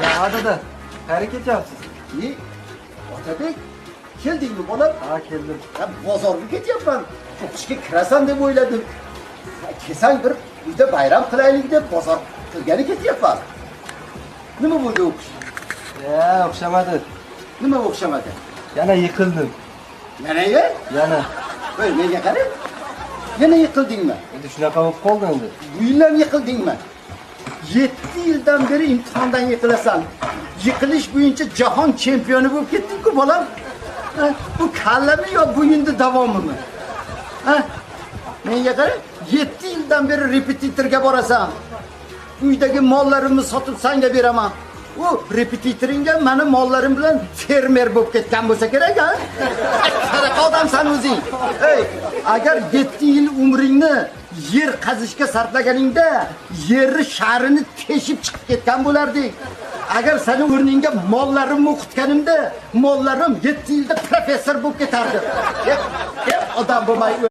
Ya dada, qayerga ketyapsiz? Otabek, keldingmi bolam? Ha, keldim. Ya bozorga ketyapman. O'qishga kirasan deb o'yladim. Kesang bir uyda bayram qilaylik deb bozor qilgani ketyapman. Nima bo'ldi o'qish? Ya, o'xshamadi. Nima o'xshamadi? Yana yiqildim. Yana? Yana. Voy, menga qara. Yana yiqildingmi? Endi shunaqa bo'lib qoldi endi. Bu yil ham yiqildingmi? 7 yildan beri imtihondan yiqilasan. Yiqilish bo'yicha jahon chempioni bo'lib ketding-ku bolam. Ha, bu kallami yo bo'yinda davomimi? Ha? Menga qara, 7 yildan beri repetitorga borasan. Uydagi mollarimni sotib senga beraman. U repetitoringga meni mollarim bilan fermer bo'lib ketgan bo'lsa kerak, ha? Qanaqa odamsan o'zing? Ey, agar 7 yil umringni yer qazishga sarflaganingda yerni sharini teshib chiqib ketgan bo'lardik. Agar seni o'rningga mollarimni o'qitganimda mollarim 7 yilda professor bo'lib ketardi. Odam bo'lmay